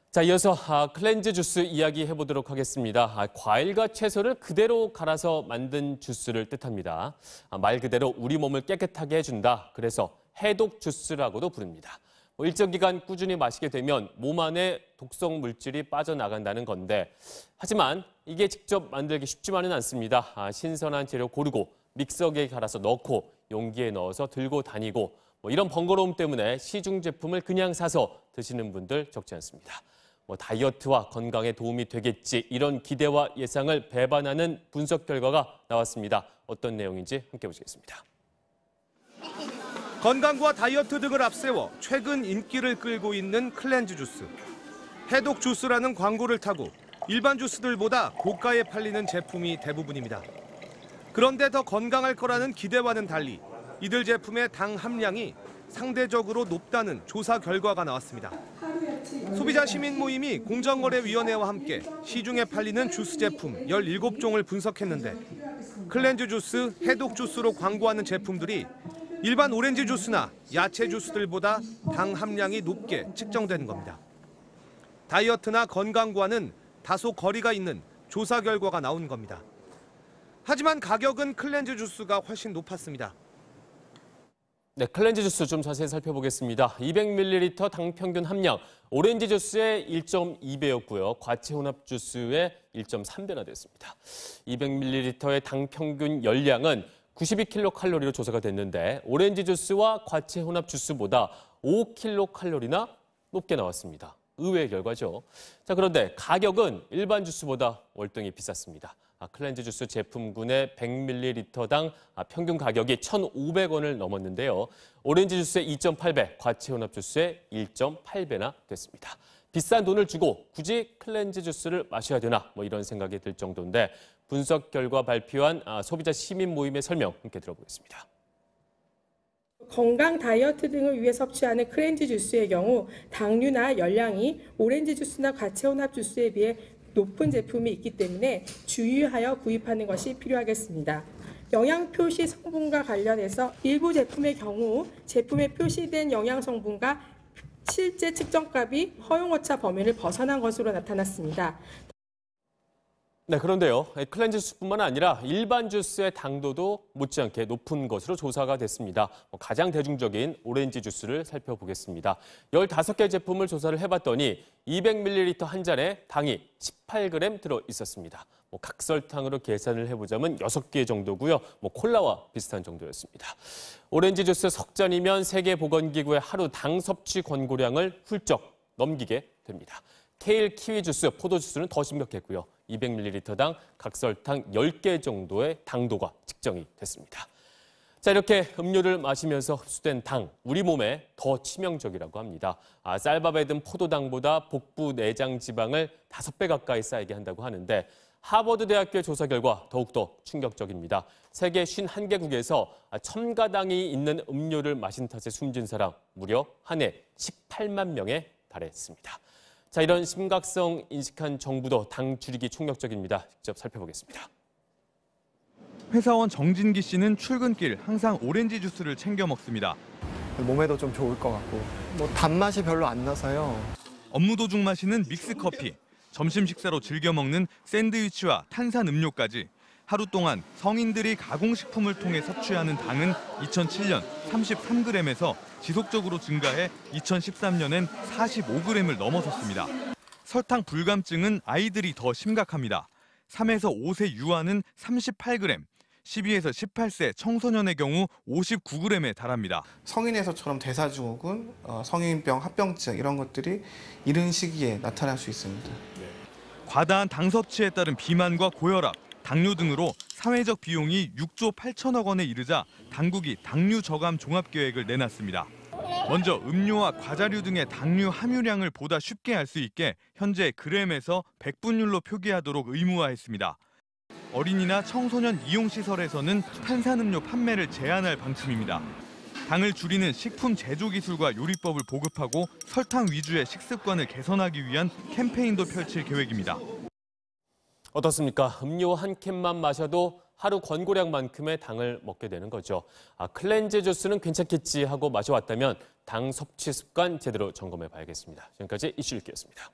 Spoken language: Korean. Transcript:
자, 이어서 클렌즈 주스 이야기 해보도록 하겠습니다. 과일과 채소를 그대로 갈아서 만든 주스를 뜻합니다. 말 그대로 우리 몸을 깨끗하게 해준다. 그래서 해독 주스라고도 부릅니다. 일정 기간 꾸준히 마시게 되면 몸 안에 독성 물질이 빠져나간다는 건데, 하지만 이게 직접 만들기 쉽지만은 않습니다. 신선한 재료 고르고 믹서기에 갈아서 넣고 용기에 넣어서 들고 다니고 이런 번거로움 때문에 시중 제품을 그냥 사서 드시는 분들 적지 않습니다. 다이어트와 건강에 도움이 되겠지, 이런 기대와 예상을 배반하는 분석 결과가 나왔습니다. 어떤 내용인지 함께 보시겠습니다. 건강과 다이어트 등을 앞세워 최근 인기를 끌고 있는 클렌즈 주스. 해독 주스라는 광고를 타고 일반 주스들보다 고가에 팔리는 제품이 대부분입니다. 그런데 더 건강할 거라는 기대와는 달리 이들 제품의 당 함량이 상대적으로 높다는 조사 결과가 나왔습니다. 소비자 시민 모임이 공정거래위원회와 함께 시중에 팔리는 주스 제품 17종을 분석했는데, 클렌즈 주스, 해독 주스로 광고하는 제품들이 일반 오렌지 주스나 야채 주스들보다 당 함량이 높게 측정되는 겁니다. 다이어트나 건강과는 다소 거리가 있는 조사 결과가 나온 겁니다. 하지만 가격은 클렌즈 주스가 훨씬 높았습니다. 네, 클렌즈 주스 좀 자세히 살펴보겠습니다. 200ml 당 평균 함량, 오렌지 주스의 1.2배였고요. 과채 혼합 주스의 1.3배나 됐습니다. 200ml의 당 평균 열량은 92kcal로 조사가 됐는데, 오렌지 주스와 과채 혼합 주스보다 5kcal나 높게 나왔습니다. 의외의 결과죠. 자, 그런데 가격은 일반 주스보다 월등히 비쌌습니다. 클렌즈 주스 제품군의 100ml당 평균 가격이 1,500원을 넘었는데요. 오렌지 주스의 2.8배, 과채 혼합 주스의 1.8배나 됐습니다. 비싼 돈을 주고 굳이 클렌즈 주스를 마셔야 되나, 이런 생각이 들 정도인데, 분석 결과 발표한 소비자 시민 모임의 설명 함께 들어보겠습니다. 건강 다이어트 등을 위해 섭취하는 클렌즈 주스의 경우 당류나 열량이 오렌지 주스나 과채 혼합 주스에 비해 높은 제품이 있기 때문에 주의하여 구입하는 것이 필요하겠습니다. 영양 표시 성분과 관련해서 일부 제품의 경우 제품에 표시된 영양 성분과 실제 측정값이 허용오차 범위를 벗어난 것으로 나타났습니다. 네, 그런데요. 클렌즈 주스뿐만 아니라 일반 주스의 당도도 못지않게 높은 것으로 조사가 됐습니다. 가장 대중적인 오렌지 주스를 살펴보겠습니다. 15개 제품을 조사를 해봤더니 200ml 한 잔에 당이 18g 들어 있었습니다. 각설탕으로 계산을 해보자면 6개 정도고요. 콜라와 비슷한 정도였습니다. 오렌지 주스 석 잔이면 세계보건기구의 하루 당 섭취 권고량을 훌쩍 넘기게 됩니다. 케일, 키위 주스, 포도 주스는 더 심각했고요. 200ml당 각설탕 10개 정도의 당도가 측정이 됐습니다. 자, 이렇게 음료를 마시면서 흡수된 당, 우리 몸에 더 치명적이라고 합니다. 쌀밥에 든 포도당보다 복부 내장 지방을 5배 가까이 쌓이게 한다고 하는데, 하버드 대학교의 조사 결과 더욱더 충격적입니다. 세계 51개국에서 첨가당이 있는 음료를 마신 탓에 숨진 사람 무려 한 해 18만 명에 달했습니다. 자, 이런 심각성 인식한 정부도 당 줄이기 총력적입니다. 직접 살펴보겠습니다. 회사원 정진기 씨는 출근길 항상 오렌지 주스를 챙겨 먹습니다. 몸에도 좀 좋을 것 같고 단맛이 별로 안 나서요. 업무 도중 마시는 믹스 커피, 점심 식사로 즐겨 먹는 샌드위치와 탄산 음료까지 하루 동안 성인들이 가공식품을 통해 섭취하는 당은 2007년 33g에서 지속적으로 증가해 2013년엔 45g을 넘어섰습니다. 설탕 불감증은 아이들이 더 심각합니다. 3에서 5세 유아는 38g, 12에서 18세 청소년의 경우 59g에 달합니다. 성인에서처럼 대사증후군, 성인병, 합병증 이런 것들이 이른 시기에 나타날 수 있습니다. 과다한 당 섭취에 따른 비만과 고혈압, 당뇨 등으로 사회적 비용이 6조 8천억 원에 이르자 당국이 당류 저감 종합계획을 내놨습니다. 먼저 음료와 과자류 등의 당류 함유량을 보다 쉽게 알 수 있게 현재 그램에서 100분율로 표기하도록 의무화했습니다. 어린이나 청소년 이용시설에서는 탄산음료 판매를 제한할 방침입니다. 당을 줄이는 식품 제조 기술과 요리법을 보급하고 설탕 위주의 식습관을 개선하기 위한 캠페인도 펼칠 계획입니다. 어떻습니까? 음료 한 캔만 마셔도 하루 권고량만큼의 당을 먹게 되는 거죠. 클렌즈 주스는 괜찮겠지 하고 마셔왔다면 당 섭취 습관 제대로 점검해 봐야겠습니다. 지금까지 이슈일기였습니다.